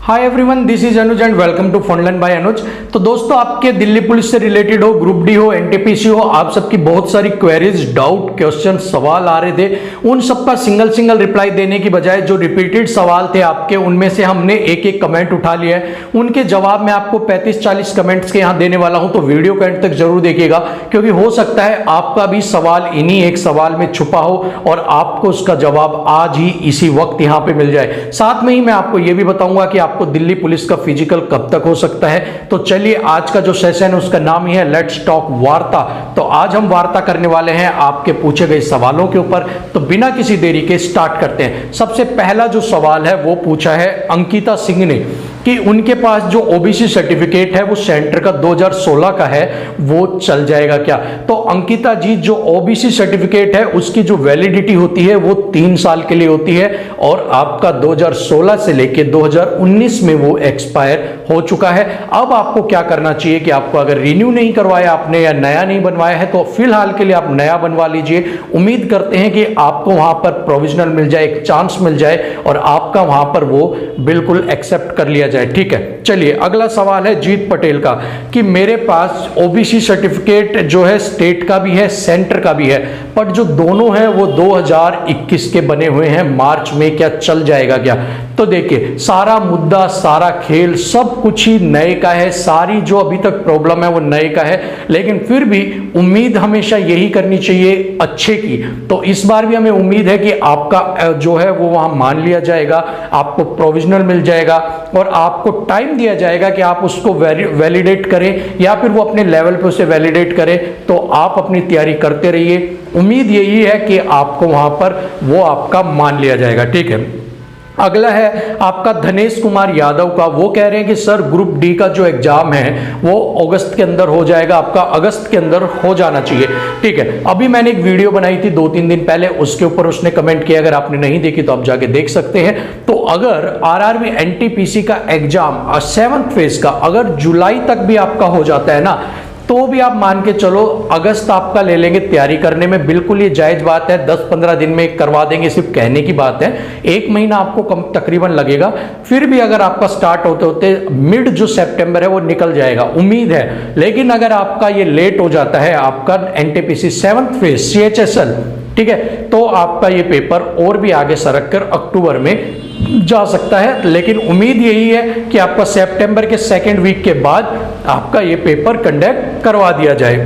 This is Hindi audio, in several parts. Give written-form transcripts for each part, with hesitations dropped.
Hi everyone, this is Anuj and welcome to fun learn by Anuj. तो दोस्तों, आपके दिल्ली पुलिस से रिलेटेड हो, ग्रुप डी हो, एनटीपीसी हो, आप सबकी बहुत सारी क्वेरीज, डाउट, क्वेश्चन, सवाल आ रहे थे। उन सबका सिंगल रिप्लाई देने की बजाय जो रिपीटेड सवाल थे आपके, उनमें से हमने एक एक कमेंट उठा लिया है। उनके जवाब मैं आपको 35-40 कमेंट्स के यहाँ देने वाला हूं, तो वीडियो को एंड तक जरूर देखिएगा, क्योंकि हो सकता है आपका भी सवाल इन्हीं एक सवाल में छुपा हो और आपको उसका जवाब आज ही इसी वक्त यहाँ पे मिल जाए। साथ में ही मैं आपको यह भी बताऊंगा कि आपको दिल्ली पुलिस का फिजिकल कब तक हो सकता है। तो चलिए, आज का जो सेशन है उसका नाम ही है लेट्स टॉक वार्ता। तो आज हम वार्ता करने वाले हैं आपके पूछे गए सवालों के ऊपर। तो बिना किसी देरी के स्टार्ट करते हैं। सबसे पहला जो सवाल है वो पूछा है अंकिता सिंह ने कि उनके पास जो ओबीसी सर्टिफिकेट है वो सेंटर का 2016 का है, वो चल जाएगा क्या। तो अंकिता जी, जो ओबीसी सर्टिफिकेट है उसकी जो वैलिडिटी होती है वो 3 साल के लिए होती है और आपका 2016 से लेके 2019 में वो एक्सपायर हो चुका है। अब आपको क्या करना चाहिए कि आपको अगर रिन्यू नहीं करवाया आपने या नया नहीं बनवाया है तो फिलहाल के लिए आप नया बनवा लीजिए। उम्मीद करते हैं कि आपको वहां पर प्रोविजनल मिल जाए, एक चांस मिल जाए और आपका वहां पर वो बिल्कुल एक्सेप्ट कर लिया जाए। ठीक है, चलिए अगला सवाल है जीत पटेल का कि मेरे पास ओबीसी सर्टिफिकेट जो है स्टेट का भी है, सेंटर का भी है, पर जो दोनों हैं वो 2021 के बने हुए हैं मार्च में, क्या चल जाएगा क्या। तो देखिए, सारा मुद्दा, सारा खेल, सब कुछ ही नए का है। सारी जो अभी तक प्रॉब्लम है वो नए का है, लेकिन फिर भी उम्मीद हमेशा यही करनी चाहिए अच्छे की। तो इस बार भी हमें उम्मीद है कि आपका जो है वो वहां मान लिया जाएगा, आपको प्रोविजनल मिल जाएगा और आपको टाइम दिया जाएगा कि आप उसको वैलिडेट करें या फिर वो अपने लेवल पे उसे वैलिडेट करें। तो आप अपनी तैयारी करते रहिए। उम्मीद यही है कि आपको वहां पर वो आपका मान लिया जाएगा। ठीक है, अगला है आपका धनेश कुमार यादव का। वो कह रहे हैं कि सर, ग्रुप डी का जो एग्जाम है वो अगस्त के अंदर हो जाएगा, आपका अगस्त के अंदर हो जाना चाहिए। ठीक है, अभी मैंने एक वीडियो बनाई थी 2-3 दिन पहले, उसके ऊपर उसने कमेंट किया, अगर आपने नहीं देखी तो आप जाके देख सकते हैं। तो अगर आरआरबी एनटीपीसी का एग्जाम 7th फेज का अगर जुलाई तक भी आपका हो जाता है ना, तो भी आप मान के चलो अगस्त आपका ले लेंगे तैयारी करने में। बिल्कुल ये जायज बात है, 10-15 दिन में करवा देंगे, सिर्फ कहने की बात है। 1 महीना आपको कम तकरीबन लगेगा। फिर भी अगर आपका स्टार्ट होते होते मिड जो सितंबर है वो निकल जाएगा, उम्मीद है। लेकिन अगर आपका ये लेट हो जाता है, आपका एनटीपीसी 7th फेज CHSL, ठीक है, तो आपका ये पेपर और भी आगे सरक कर अक्टूबर में जा सकता है। लेकिन उम्मीद यही है कि आपका सितंबर के 2nd वीक के बाद आपका ये पेपर कंडक्ट करवा दिया जाए।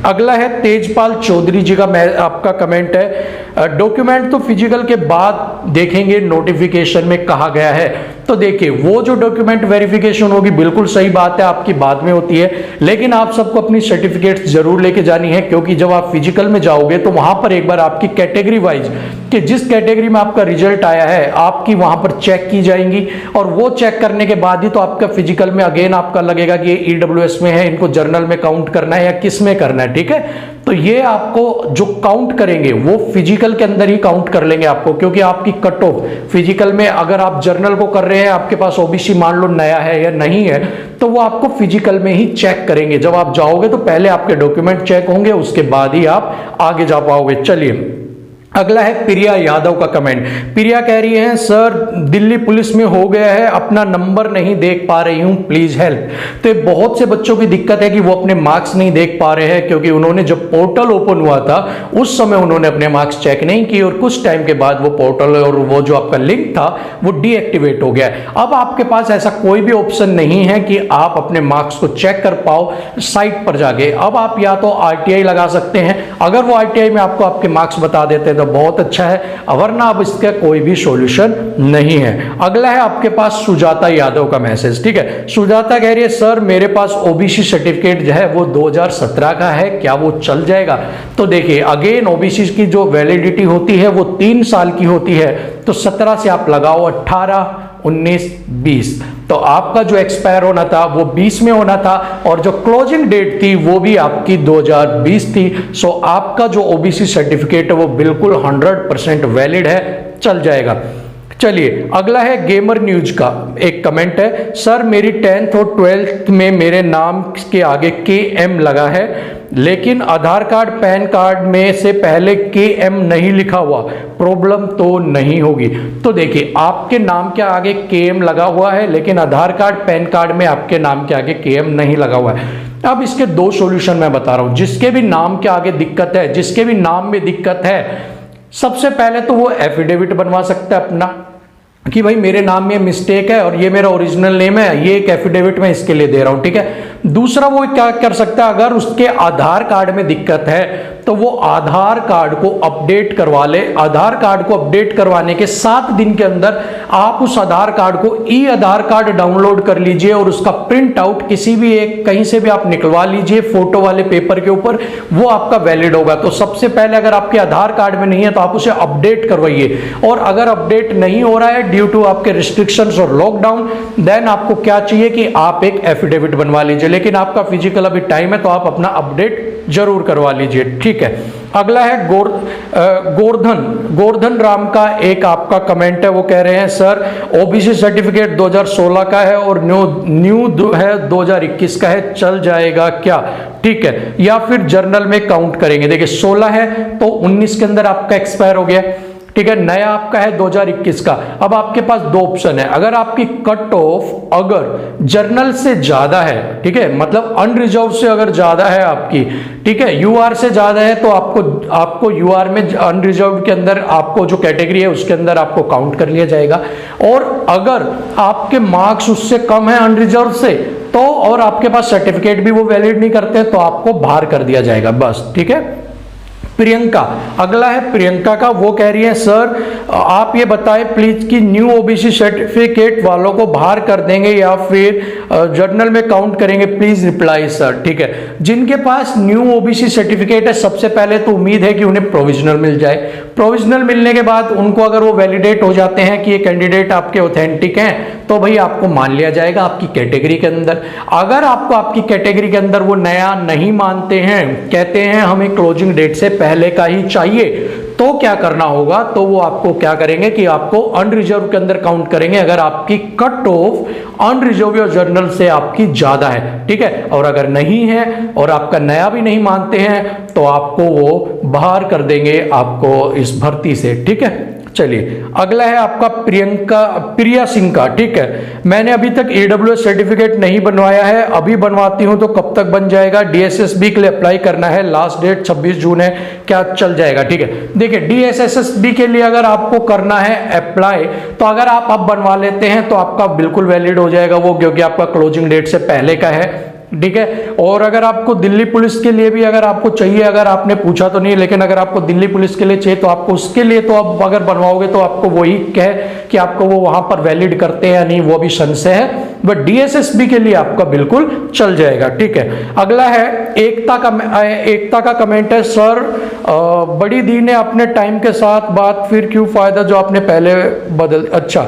अगला है तेजपाल चौधरी जी का आपका कमेंट है, डॉक्यूमेंट तो फिजिकल के बाद देखेंगे, नोटिफिकेशन में कहा गया है। तो देखिए, वो जो डॉक्यूमेंट वेरिफिकेशन होगी, बिल्कुल सही बात है, आपकी बाद में होती है, लेकिन आप सबको अपनी सर्टिफिकेट्स जरूर लेके जानी है, क्योंकि जब आप फिजिकल में जाओगे तो वहां पर एक बार आपकी कैटेगरी वाइज कि जिस कैटेगरी में आपका रिजल्ट आया है आपकी वहां पर चेक की जाएंगी और वो चेक करने के बाद ही तो आपका फिजिकल में अगेन आपका लगेगा कि ये EWS में है, इनको जर्नल में काउंट करना है या किस में करना है। ठीक है, तो ये आपको जो काउंट करेंगे वो फिजिकल के अंदर ही काउंट कर लेंगे आपको, क्योंकि आपकी कट ऑफ फिजिकल में अगर आप जर्नल को कर रहे हैं, आपके पास ओबीसी मान लो नया है या नहीं है, तो वो आपको फिजिकल में ही चेक करेंगे। जब आप जाओगे तो पहले आपके डॉक्यूमेंट चेक होंगे, उसके बाद ही आप आगे जा पाओगे। चलिए, अगला है प्रिया यादव का कमेंट। प्रिया कह रही है, सर दिल्ली पुलिस में हो गया है, अपना नंबर नहीं देख पा रही हूं, प्लीज हेल्प। तो बहुत से बच्चों की दिक्कत है कि वो अपने मार्क्स नहीं देख पा रहे हैं, क्योंकि उन्होंने जब पोर्टल ओपन हुआ था उस समय उन्होंने अपने मार्क्स चेक नहीं किए और कुछ टाइम के बाद वो पोर्टल और वो जो आपका लिंक था वो डीएक्टिवेट हो गया। अब आपके पास ऐसा कोई भी ऑप्शन नहीं है कि आप अपने मार्क्स को चेक कर पाओ साइट पर जाके। अब आप या तो RTI लगा सकते हैं, अगर वो RTI में आपको आपके मार्क्स बता देते हैं तो बहुत अच्छा है, वरना अब इसका कोई भी सॉल्यूशन नहीं है। अगला है आपके पास सुजाता यादव का मैसेज। ठीक है, सुजाता कह रही है, सर मेरे पास ओबीसी सर्टिफिकेट जो है वो 2017 का है, क्या वो चल जाएगा। तो देखिए, अगेन ओबीसी की जो वैलिडिटी होती है वो 3 साल की होती है, तो 17 से आप लगाओ 18, 19, 20, तो आपका जो एक्सपायर होना था वो 20 में होना था और जो क्लोजिंग डेट थी वो भी आपकी 2020 थी। सो आपका जो ओबीसी सर्टिफिकेट है वो बिल्कुल 100% वैलिड है, चल जाएगा। चलिए अगला है गेमर न्यूज का एक कमेंट है, सर मेरी 10th और 12th में मेरे नाम के आगे KM लगा है, लेकिन आधार कार्ड पैन कार्ड में से पहले KM नहीं लिखा हुआ, प्रॉब्लम तो नहीं होगी? तो देखिए आपके नाम के आगे KM लगा हुआ है, लेकिन आधार कार्ड पैन कार्ड में आपके नाम के आगे KM नहीं लगा हुआ है। अब इसके दो सॉल्यूशन मैं बता रहा हूं। जिसके भी नाम के आगे दिक्कत है, जिसके भी नाम में दिक्कत है, सबसे पहले तो वो एफिडेविट बनवा सकता है अपना कि भाई मेरे नाम में मिस्टेक है और ये मेरा ओरिजिनल नेम है, ये एक एफिडेविट मैं इसके लिए दे रहा हूं, ठीक है। दूसरा वो क्या कर सकता है, अगर उसके आधार कार्ड में दिक्कत है तो वो आधार कार्ड को अपडेट करवा ले। आधार कार्ड को अपडेट करवाने के 7 दिन के अंदर आप उस आधार कार्ड को ई आधार कार्ड डाउनलोड कर लीजिए और उसका प्रिंट आउट किसी भी एक कहीं से भी आप निकलवा लीजिए फोटो वाले पेपर के ऊपर, वो आपका वैलिड होगा। तो सबसे पहले अगर आपके आधार कार्ड में नहीं है तो आप उसे अपडेट करवाइए, और अगर अपडेट नहीं हो रहा है ड्यू टू आपके रिस्ट्रिक्शंस और लॉकडाउन, देन आपको क्या चाहिए कि आप एक एफिडेविट बनवा लीजिए। लेकिन आपका फिजिकल अभी टाइम है तो आप अपना अपडेट जरूर करवा लीजिए, ठीक है। अगला है गोवर्धन राम का एक आपका कमेंट है, वो कह रहे हैं सर ओबीसी सर्टिफिकेट 2016 का है और न्यू है 2021 का है, चल जाएगा क्या? ठीक है, या फिर जर्नल में काउंट करेंगे? देखिए 16 है तो 19 के अंदर आपका एक्सपायर हो गया, ठीक है। नया आपका है 2021 का। अब आपके पास दो ऑप्शन है, अगर आपकी कट ऑफ अगर जर्नल से ज्यादा है, ठीक है, मतलब अनरिजर्व से अगर ज्यादा है आपकी, ठीक है, यूआर से ज्यादा है, तो आपको यूआर में अनरिजर्व के अंदर आपको जो कैटेगरी है उसके अंदर आपको काउंट कर लिया जाएगा। और अगर आपके मार्क्स उससे कम है अनरिजर्व से, तो और आपके पास सर्टिफिकेट भी वो वैलिड नहीं करते तो आपको बाहर कर दिया जाएगा, बस, ठीक है। प्रियंका, अगला है प्रियंका का, वो कह रही है सर आप ये बताएं प्लीज कि न्यू ओबीसी सर्टिफिकेट वालों को बाहर कर देंगे या फिर जर्नल में काउंट करेंगे, प्लीज रिप्लाई सर। ठीक है, जिनके पास न्यू ओबीसी सर्टिफिकेट है सबसे पहले तो उम्मीद है कि उन्हें प्रोविजनल मिल जाए। प्रोविजनल मिलने के बाद उनको अगर वो वैलिडेट हो जाते हैं कि ये कैंडिडेट आपके ऑथेंटिक हैं, तो भाई आपको मान लिया जाएगा आपकी कैटेगरी के अंदर। अगर आपको आपकी कैटेगरी के अंदर वो नया नहीं मानते हैं, कहते हैं हमें क्लोजिंग डेट से पहले का ही चाहिए, तो क्या करना होगा, तो वो आपको क्या करेंगे कि आपको अनरिजर्व के अंदर काउंट करेंगे अगर आपकी कट ऑफ अनरिजर्व या जर्नल से आपकी ज्यादा है, ठीक है। और अगर नहीं है और आपका नया भी नहीं मानते हैं तो आपको वो बाहर कर देंगे आपको इस भर्ती से, ठीक है। चलिए अगला है आपका प्रिया सिंह का, ठीक है। मैंने अभी तक AWS सर्टिफिकेट नहीं बनवाया है, अभी बनवाती हूं तो कब तक बन जाएगा? DSSB के लिए अप्लाई करना है, लास्ट डेट 26 जून है, क्या चल जाएगा? ठीक है, देखिए DSSB के लिए अगर आपको करना है अप्लाई, तो अगर आप अब बनवा लेते हैं तो आपका बिल्कुल वैलिड हो जाएगा वो, क्योंकि आपका क्लोजिंग डेट से पहले का है, ठीक है। और अगर आपको दिल्ली पुलिस के लिए भी अगर आपको चाहिए, अगर आपने पूछा तो नहीं, लेकिन अगर आपको दिल्ली पुलिस के लिए चाहिए तो आपको उसके लिए तो अब अगर बनवाओगे तो आपको वही कहे कि आपको वो वहां पर वैलिड करते हैं या नहीं, वो भी संशय है, बट DSSB के लिए आपका बिल्कुल चल जाएगा, ठीक है। अगला है एकता का कमेंट है, सर बड़ी दी ने अपने टाइम के साथ बात, फिर क्यों फायदा जो आपने पहले बदल, अच्छा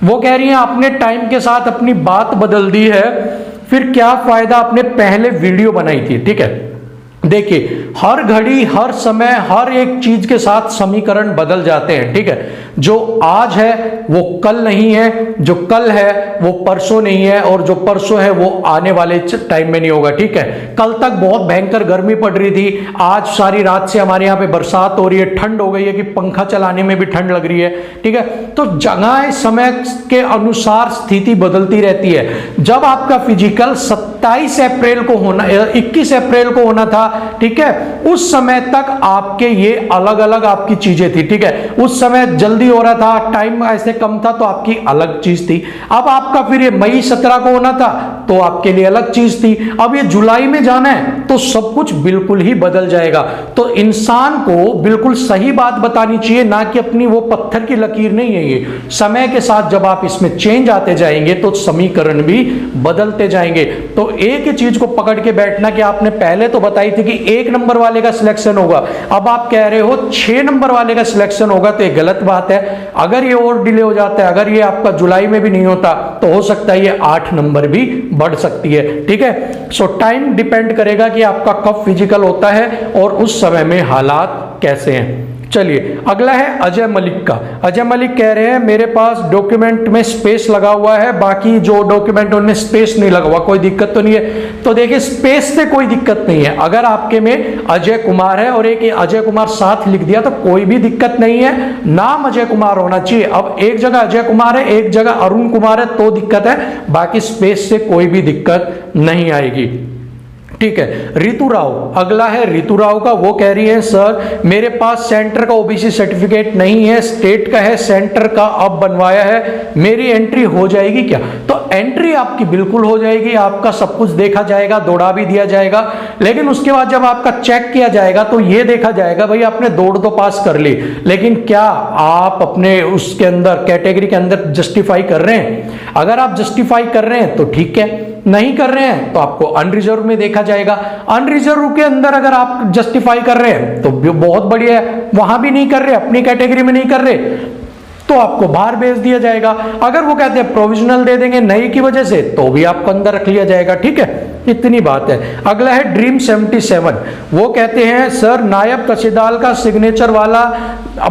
वो कह रही है आपने टाइम के साथ अपनी बात बदल दी है, फिर क्या फायदा आपने पहले वीडियो बनाई थी, ठीक है। देखिए हर घड़ी हर समय हर एक चीज के साथ समीकरण बदल जाते हैं, ठीक है। जो आज है वो कल नहीं है, जो कल है वो परसों नहीं है, और जो परसों है वो आने वाले टाइम में नहीं होगा, ठीक है। कल तक बहुत भयंकर गर्मी पड़ रही थी, आज सारी रात से हमारे यहाँ पे बरसात हो रही है, ठंड हो गई है कि पंखा चलाने में भी ठंड लग रही है, ठीक है। तो जगह समय के अनुसार स्थिति बदलती रहती है। जब आपका फिजिकल 27 अप्रैल को होना 21 अप्रैल को होना था, ठीक है, उस समय तक आपके ये अलग अलग आपकी चीजें थी, ठीक है। उस समय जल्दी हो रहा था, टाइम ऐसे कम था तो आपकी अलग चीज थी। अब आपका फिर ये मई 17 को होना था तो आपके लिए अलग चीज थी। अब ये जुलाई में जाना है तो सब कुछ बिल्कुल ही बदल जाएगा। तो इंसान को बिल्कुल सही बात बतानी चाहिए, ना कि अपनी वो पत्थर की लकीर नहीं है ये। समय के साथ जब आप इसमें चेंज आते जाएंगे तो समीकरण भी बदलते जाएंगे। तो एक ही चीज को पकड़ के बैठना कि आपने पहले तो बताई थी कि 1 नंबर वाले का सिलेक्शन होगा, अब आप कह रहे हो 6 नंबर वाले का सिलेक्शन होगा, तो ये गलत बात है। अगर ये और डिले हो जाता है, अगर ये आपका जुलाई में भी नहीं होता तो हो सकता है ये 8 नंबर भी बढ़ सकती है, ठीक है। सो टाइम डिपेंड करेगा कि आपका कब फिजिकल होता है और उस समय में हालात कैसे हैं। चलिए अगला है अजय मलिक का। अजय मलिक कह रहे हैं मेरे पास डॉक्यूमेंट में स्पेस लगा हुआ है, बाकी जो डॉक्यूमेंट उनमें स्पेस नहीं लगा हुआ, कोई दिक्कत तो नहीं है। तो देखिए स्पेस से कोई दिक्कत नहीं है, अगर आपके में अजय कुमार है और एक अजय कुमार साथ लिख दिया तो कोई भी दिक्कत नहीं है, नाम अजय कुमार होना चाहिए। अब एक जगह अजय कुमार है, एक जगह अरुण कुमार है तो दिक्कत है, बाकी स्पेस से कोई भी दिक्कत नहीं आएगी। ठीक है, रितु राव अगला है। रितु राव का वो कह रही है सर मेरे पास सेंटर का ओबीसी सर्टिफिकेट नहीं है, स्टेट का है, सेंटर का अब बनवाया है, मेरी एंट्री हो जाएगी क्या? तो एंट्री आपकी बिल्कुल हो जाएगी, आपका सब कुछ देखा जाएगा, दौड़ा भी दिया जाएगा, लेकिन उसके बाद जब आपका चेक किया जाएगा तो ये देखा जाएगा भाई आपने दौड़ तो पास कर ली, लेकिन क्या आप अपने उसके अंदर कैटेगरी के अंदर जस्टिफाई कर रहे हैं? अगर आप जस्टिफाई कर रहे हैं तो ठीक है, नहीं कर रहे हैं तो आपको अनरिजर्व में देखा जाएगा। अनरिजर्व के अंदर अगर आप जस्टिफाई कर रहे हैं तो बहुत बढ़िया है, वहां भी नहीं कर रहे, अपनी कैटेगरी में नहीं कर रहे तो आपको बाहर भेज दिया जाएगा। अगर वो कहते हैं प्रोविजनल दे देंगे नहीं की वजह से तो भी आपको अंदर रख लिया जाएगा। ठीक है, इतनी बात है। अगला है ड्रीम 77, वो कहते हैं सर नायब तहसीलदार का सिग्नेचर वाला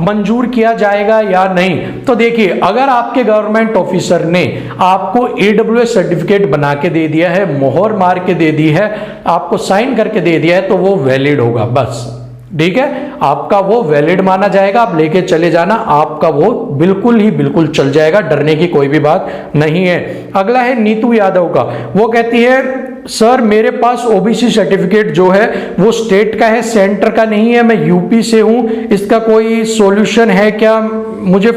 मंजूर किया जाएगा या नहीं? तो देखिए अगर आपके गवर्नमेंट ऑफिसर ने आपको ईडब्ल्यूएस सर्टिफिकेट बना के दे दिया है, मोहर मार के दे दी है, आपको साइन करके दे दिया है तो वो वैलिड होगा, बस ठीक है, आपका वो वैलिड माना जाएगा, आप लेके चले जाना, आपका वो बिल्कुल ही बिल्कुल चल जाएगा, डरने की कोई भी बात नहीं है। अगला है नीतू यादव का, वो कहती है सर मेरे पास ओबीसी सर्टिफिकेट जो है वो स्टेट का है, सेंटर का नहीं है, मैं यूपी से हूं, इसका कोई सॉल्यूशन है क्या? मुझे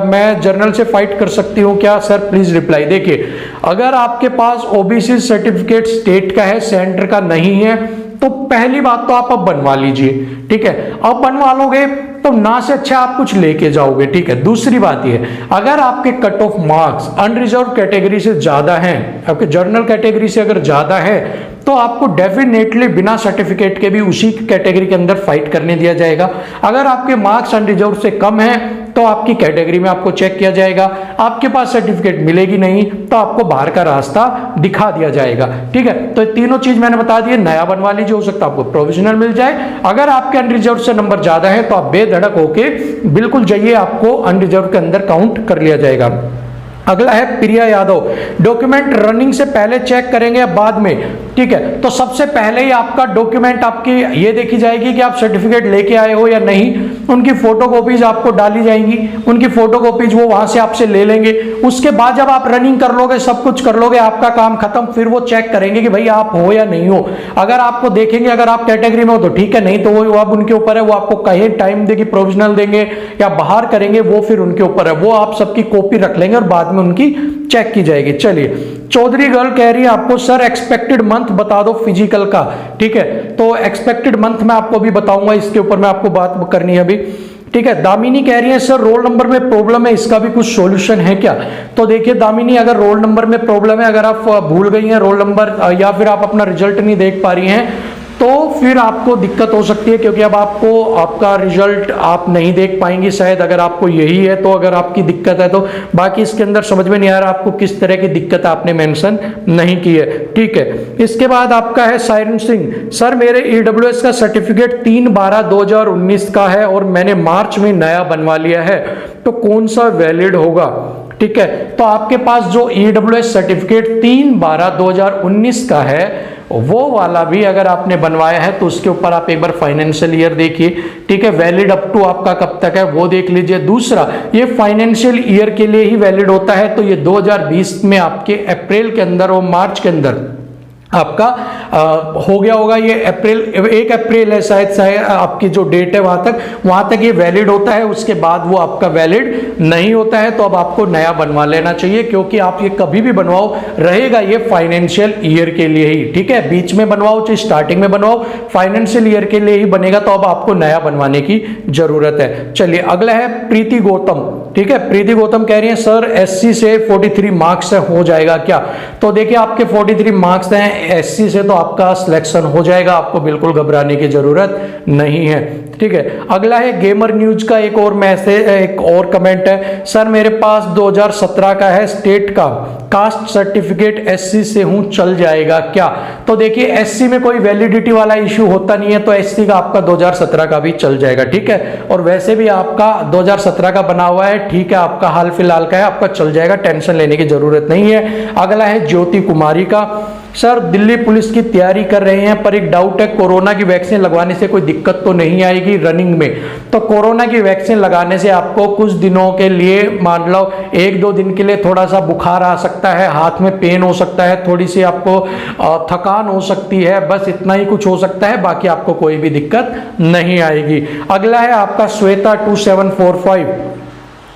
मैं जर्नल से फाइट कर सकती हूं क्या? Sir please reply. देखिए अगर आपके पास ओबीसी सर्टिफिकेट स्टेट का है, सेंटर का नहीं है, तो पहली बात तो आप अब बनवा लीजिए। ठीक है, अब बनवा लोगे तो ना से अच्छा आप कुछ लेके जाओगे। ठीक है, दूसरी बात ये अगर आपके cut off marks unreserved category से ज्यादा हैं, आपके जर्नल कैटेगरी से अगर ज्यादा है तो आपको डेफिनेटली बिना सर्टिफिकेट के भी उसी कैटेगरी के अंदर फाइट करने दिया जाएगा। अगर आपके मार्क्स अनरिजर्व से कम है तो आपकी कैटेगरी में आपको चेक किया जाएगा, आपके पास सर्टिफिकेट मिलेगी नहीं तो आपको बाहर का रास्ता दिखा दिया जाएगा। ठीक है, तो ये तीनों चीज मैंने बता दी, नया बनवा लीजिए, हो सकता है आपको प्रोविजनल मिल जाए। अगर आपके अनरिजर्व से नंबर ज्यादा है तो आप बेधड़क होके बिल्कुल जाइए, आपको अनरिजर्व के अंदर काउंट कर लिया जाएगा। अगला है प्रिया यादव, डॉक्यूमेंट रनिंग से पहले चेक करेंगे या बाद में? ठीक है, तो सबसे पहले ही आपका डॉक्यूमेंट आपकी ये देखी जाएगी कि आप सर्टिफिकेट लेके आए हो या नहीं, उनकी फोटोकॉपीज आपको डाली जाएंगी, उनकी फोटोकॉपीज वो वहां से आपसे ले लेंगे। उसके बाद जब आप रनिंग कर लोगे, सब कुछ कर लोगे, आपका काम खत्म, फिर वो चेक करेंगे कि भाई आप हो या नहीं हो। अगर आपको देखेंगे अगर आप कैटेगरी में हो तो ठीक है, नहीं तो वो अब उनके ऊपर है, वो आपको कहे टाइम देगी, प्रोविजनल देंगे या बाहर करेंगे, वो फिर उनके ऊपर है, वो आप सबकी कॉपी रख लेंगे और बाद में उनकी चेक की जाएगी। चलिए चौधरी गर्ल कह रही है आपको सर एक्सपेक्टेड मंथ बता दो फिजिकल का। ठीक है, तो एक्सपेक्टेड मंथ मैं आपको अभी बताऊंगा, इसके ऊपर मैं आपको बात करनी है अभी। ठीक है, दामिनी कह रही है सर रोल नंबर में प्रॉब्लम है, इसका भी कुछ सॉल्यूशन है क्या? तो देखिए दामिनी, अगर रोल नंबर में प्रॉब्लम है, अगर आप भूल गई हैं रोल नंबर या फिर आप अपना रिजल्ट नहीं देख पा रही हैं तो फिर आपको दिक्कत हो सकती है, क्योंकि अब आपको आपका रिजल्ट आप नहीं देख पाएंगी शायद, अगर आपको यही है तो। अगर आपकी दिक्कत है तो बाकी इसके अंदर समझ में नहीं आ रहा आपको किस तरह की दिक्कत आपने मेंशन नहीं की है। ठीक है, इसके बाद आपका है सायरन सिंह, सर मेरे ईडब्ल्यूएस का सर्टिफिकेट 3/12/2019 का है और मैंने मार्च में नया बनवा लिया है, तो कौन सा वैलिड होगा? ठीक है, तो आपके पास जो ईडब्ल्यूएस सर्टिफिकेट 3/12/2019 का है वो वाला भी अगर आपने बनवाया है तो उसके ऊपर आप एक बार फाइनेंशियल ईयर देखिए। ठीक है, वैलिड अप टू आपका कब तक है वो देख लीजिए। दूसरा, ये फाइनेंशियल ईयर के लिए ही वैलिड होता है, तो ये 2020 में आपके अप्रैल के अंदर और मार्च के अंदर आपका हो गया होगा। ये अप्रैल 1 अप्रैल है शायद आपकी जो डेट है वहां तक ये वैलिड होता है, उसके बाद वो आपका वैलिड नहीं होता है। तो अब आपको नया बनवा लेना चाहिए, क्योंकि आप ये कभी भी बनवाओ रहेगा ये फाइनेंशियल ईयर के लिए ही। ठीक है, बीच में बनवाओ चाहे स्टार्टिंग में बनवाओ, फाइनेंशियल ईयर के लिए ही बनेगा, तो अब आपको नया बनवाने की जरूरत है। चलिए अगला है प्रीति गौतम। ठीक है, प्रीति गौतम कह रही है सर एससी से 43 मार्क्स हो जाएगा क्या? तो देखिए आपके 43 मार्क्स हैं, एससी से तो आपका सिलेक्शन हो जाएगा, आपको बिल्कुल घबराने की जरूरत नहीं है। ठीक है, अगला है गेमर न्यूज का एक और मैसेज, एक और कमेंट है, सर मेरे पास 2017 का है स्टेट का कास्ट सर्टिफिकेट, एससी से हूं चल जाएगा क्या? तो देखिए एससी में कोई वैलिडिटी वाला इश्यू होता नहीं है, तो एससी का आपका 2017 का भी चल जाएगा। ठीक है, और वैसे भी आपका 2017 का बना हुआ है, ठीक है, आपका हाल फिलहाल का है, आपका चल जाएगा, टेंशन लेने की जरूरत नहीं है। अगला है ज्योति कुमारी का, सर दिल्ली पुलिस की तैयारी कर रहे हैं पर एक डाउट है, कोरोना की वैक्सीन लगवाने से कोई दिक्कत तो नहीं आएगी रनिंग में? तो कोरोना की वैक्सीन लगाने से आपको कुछ दिनों के लिए, मान लो 1-2 दिन के लिए थोड़ा सा बुखार आ सकता है, हाथ में पेन हो सकता है, थोड़ी सी आपको थकान हो सकती है, बस इतना ही कुछ हो सकता है, बाकी आपको कोई भी दिक्कत नहीं आएगी। अगला है आपका Shweta 2745,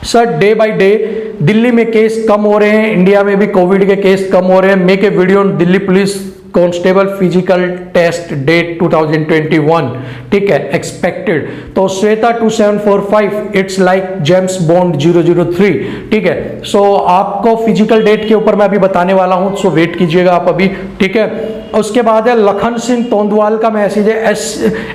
sir day by day Delhi में केस कम हो रहे हैं, इंडिया में भी कोविड के केस कम हो रहे हैं, make a video on Delhi police constable physical test date 2021, ठीक है, एक्सपेक्टेड। तो Shweta 2745, it's like James Bond 003, ठीक है। सो आपको फिजिकल डेट के ऊपर मैं अभी बताने वाला हूं, सो वेट कीजिएगा आप अभी, ठीक है। उसके बाद है लखन सिंह तोंदवाल का मैसेज है,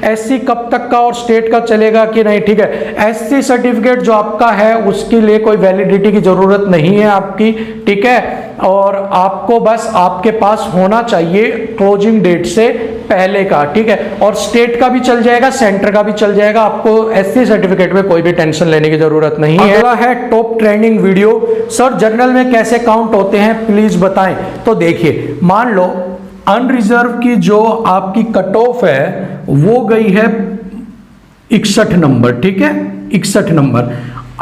एससी कब तक का और स्टेट का चलेगा कि नहीं? ठीक है, एससी सर्टिफिकेट जो आपका है उसके लिए कोई वैलिडिटी की जरूरत नहीं है आपकी, ठीक है, और आपको बस आपके पास होना चाहिए क्लोजिंग डेट से पहले का, ठीक है, और स्टेट का भी चल जाएगा, सेंटर का भी चल जाएगा, आपको एससी सर्टिफिकेट में कोई भी टेंशन लेने की जरूरत नहीं है। अगला है top trending video, sir journal में कैसे काउंट होते हैं प्लीज बताएं। तो देखिए, मान लो अनरिजर्व की जो आपकी कट ऑफ है वो गई है 61 नंबर, ठीक है, 61 नंबर,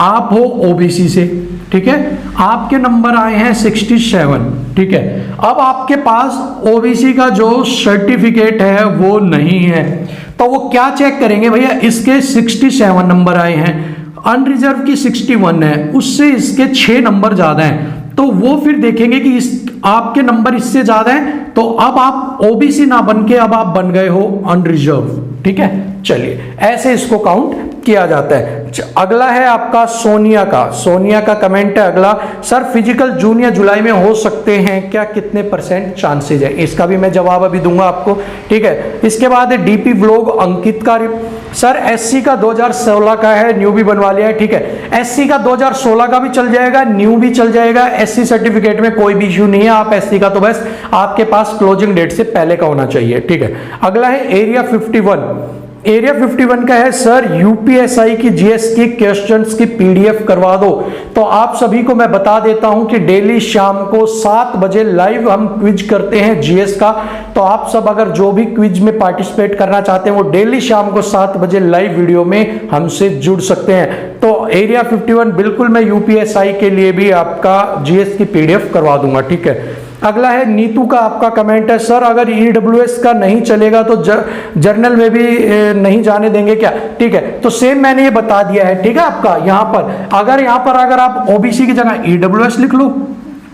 आप हो ओबीसी से, ठीक है, आपके नंबर आए हैं 67, ठीक है। अब आपके पास ओबीसी का जो सर्टिफिकेट है वो नहीं है, तो वो क्या चेक करेंगे भैया, इसके 67 नंबर आए हैं, अनरिजर्व की 61 है, उससे इसके 6 नंबर ज्यादा हैं, तो वो फिर देखेंगे कि इस आपके नंबर इससे ज्यादा है, तो अब आप ओबीसी ना बन के अब आप बन गए हो अनरिजर्व, ठीक है। चलिए, ऐसे इसको काउंट किया जाता है। अगला है आपका सोनिया का कमेंट है अगला, सर फिजिकल जून या जुलाई में हो सकते हैं क्या, कितने % चांसेज है? इसका भी मैं जवाब अभी दूंगा आपको, ठीक है। इसके बाद है डीपी व्लॉग अंकित का, सर एससी का 2016 का है, न्यू भी बनवा लिया है, ठीक है, एससी का 2016 का भी चल जाएगा, न्यू भी चल जाएगा, एससी सर्टिफिकेट में कोई भी इश्यू नहीं है, आप एससी का तो बस आपके पास क्लोजिंग डेट से पहले का होना चाहिए, ठीक है। अगला है एरिया 51 का है, सर यूपीएसआई की जीएस की क्वेश्चंस की पीडीएफ करवा दो। तो आप सभी को मैं बता देता हूं कि डेली शाम को 7 बजे लाइव हम क्विज करते हैं जीएस का, तो आप सब अगर जो भी क्विज में पार्टिसिपेट करना चाहते हैं वो डेली शाम को 7 बजे लाइव वीडियो में हमसे जुड़ सकते हैं। तो एरिया 51 बिल्कुल मैं यूपीएसआई के लिए भी आपका जीएस की पीडीएफ करवा दूंगा, ठीक है। अगला है नीतू का आपका कमेंट है, सर अगर ईडब्ल्यूएस का नहीं चलेगा तो जर्नल में भी नहीं जाने देंगे क्या? ठीक है, तो सेम मैंने ये बता दिया है, ठीक है। आपका यहाँ पर अगर आप ओबीसी की जगह ईडब्ल्यूएस लिख लो,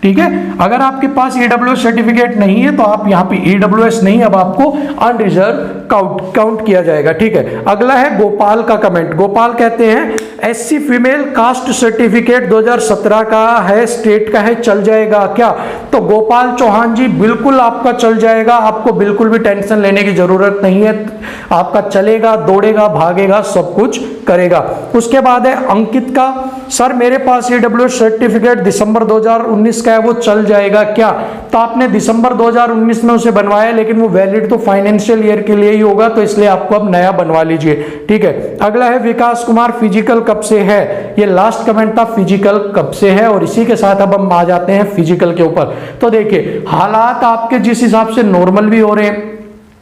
ठीक है। अगर आपके पास ईडब्ल्यूएस सर्टिफिकेट नहीं है तो आप यहाँ पे ईडब्ल्यूएस नहीं, अब आपको अनरिजर्व काउंट किया जाएगा, ठीक है। अगला है गोपाल का कमेंट, गोपाल कहते हैं एससी फीमेल कास्ट सर्टिफिकेट 2017 का है, स्टेट का है, चल जाएगा क्या? तो गोपाल चौहान जी बिल्कुल आपका चल जाएगा, आपको बिल्कुल भी टेंशन लेने की जरूरत नहीं है, आपका चलेगा, दौड़ेगा, भागेगा, सब कुछ करेगा। उसके बाद है अंकित का, सर मेरे पास ईडब्ल्यूएस सर्टिफिकेट दिसंबर 2019 का है, वो चल जाएगा क्या? तो आपने दिसंबर 2019 में उसे बनवाया, लेकिन वो वैलिड तो फाइनेंशियल ईयर के लिए ही होगा, तो इसलिए आपको अब नया बनवा लीजिए, ठीक है। अगला है विकास कुमार, फिजिकल कब से है? ये लास्ट कमेंट था, फिजिकल कब से है, और इसी के साथ अब हम आ जाते हैं फिजिकल के ऊपर। तो देखिए, हालात आपके जिस हिसाब से नॉर्मल भी हो रहे हैं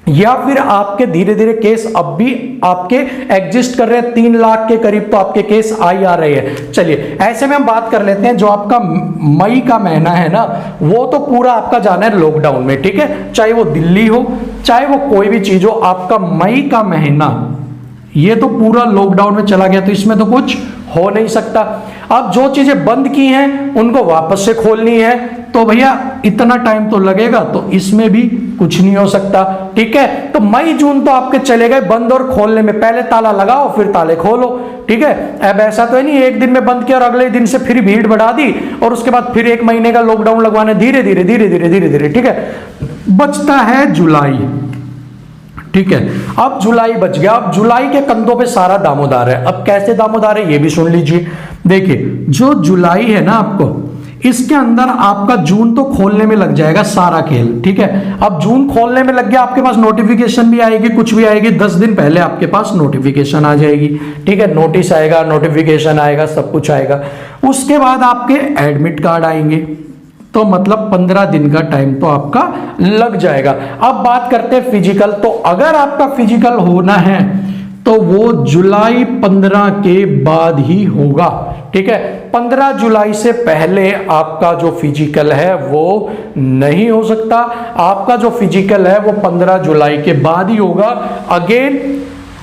या फिर आपके धीरे धीरे केस अब भी आपके एग्जिस्ट कर रहे हैं, 3 लाख के करीब तो आपके केस आ रहे हैं। चलिए, ऐसे में हम बात कर लेते हैं, जो आपका मई का महीना है ना, वो तो पूरा आपका जाना है लॉकडाउन में, ठीक है। चाहे वो दिल्ली हो, चाहे वो कोई भी चीज हो, आपका मई का महीना ये तो पूरा लॉकडाउन में चला गया, तो इसमें तो कुछ हो नहीं सकता। अब जो चीजें बंद की हैं उनको वापस से खोलनी है, तो भैया इतना टाइम तो लगेगा, तो इसमें भी कुछ नहीं हो सकता, ठीक है। तो मई जून तो आपके चले गए बंद और खोलने में, पहले ताला लगाओ फिर ताले खोलो, ठीक है। अब ऐसा तो है नहीं एक दिन में बंद किया और अगले दिन से फिर भीड़ बढ़ा दी और उसके बाद फिर 1 महीने का लॉकडाउन लगवाने, धीरे धीरे, ठीक है। बचता है जुलाई। ठीक है, अब जुलाई बच गया। अब जुलाई के कंधों पे सारा दामोदर है। अब कैसे दामोदर है ये भी सुन लीजिए। देखिए, जो जुलाई है ना, आपको इसके अंदर आपका जून तो खोलने में लग जाएगा सारा खेल। ठीक है, अब जून खोलने में लग गया, आपके पास नोटिफिकेशन भी आएगी, कुछ भी आएगी, 10 दिन पहले आपके पास नोटिफिकेशन आ जाएगी। ठीक है, नोटिस आएगा, नोटिफिकेशन आएगा, सब कुछ आएगा। उसके बाद आपके एडमिट कार्ड आएंगे, तो मतलब 15 दिन का टाइम तो आपका लग जाएगा। अब बात करते हैं फिजिकल। तो अगर आपका फिजिकल होना है तो वो जुलाई 15 के बाद ही होगा। ठीक है, 15 जुलाई से पहले आपका जो फिजिकल है वो नहीं हो सकता। आपका जो फिजिकल है वो 15 जुलाई के बाद ही होगा। अगेन,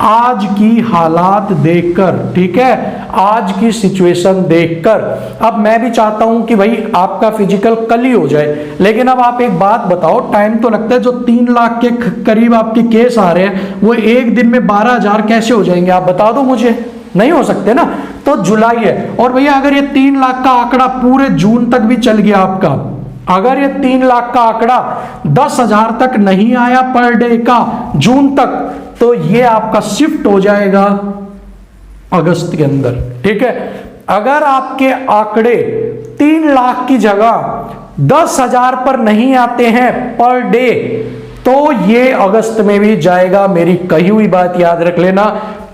आज की हालात देखकर, ठीक है, आज की सिचुएशन देखकर, अब मैं भी चाहता हूं कि भाई आपका फिजिकल कल ही हो जाए, लेकिन अब आप एक बात बताओ, टाइम तो लगता है। जो 3 लाख के करीब आपके केस आ रहे हैं वो एक दिन में 12,000 कैसे हो जाएंगे? आप बता दो मुझे, नहीं हो सकते ना। तो जुलाई है, और भैया अगर ये 3 लाख का आंकड़ा पूरे जून तक भी चल गया आपका, अगर ये 3 लाख का आंकड़ा 10,000 तक नहीं आया पर डे का जून तक, तो ये आपका शिफ्ट हो जाएगा अगस्त के अंदर। ठीक है, अगर आपके आंकड़े 3 लाख की जगह 10,000 पर नहीं आते हैं पर डे, तो ये अगस्त में भी जाएगा। मेरी कही हुई बात याद रख लेना।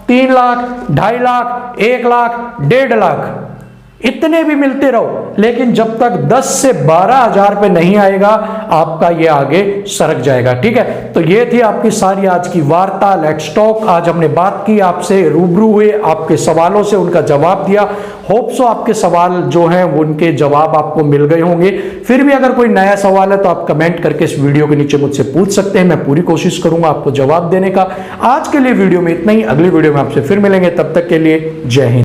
3 लाख, 2.5 लाख, 1 लाख, 1.5 लाख, इतने भी मिलते रहो, लेकिन जब तक 10 से 12,000 पे नहीं आएगा आपका ये आगे सरक जाएगा। ठीक है, तो ये थी आपकी सारी आज की वार्ता। Let's talk. आज हमने बात की, आपसे रूबरू हुए, आपके सवालों से उनका जवाब दिया। होप सो आपके सवाल जो हैं उनके जवाब आपको मिल गए होंगे। फिर भी अगर कोई नया सवाल है तो आप कमेंट करके इस वीडियो के नीचे मुझसे पूछ सकते हैं। मैं पूरी कोशिश करूंगा आपको जवाब देने का। आज के लिए वीडियो में इतना ही। अगली वीडियो में आपसे फिर मिलेंगे, तब तक के लिए जय हिंद।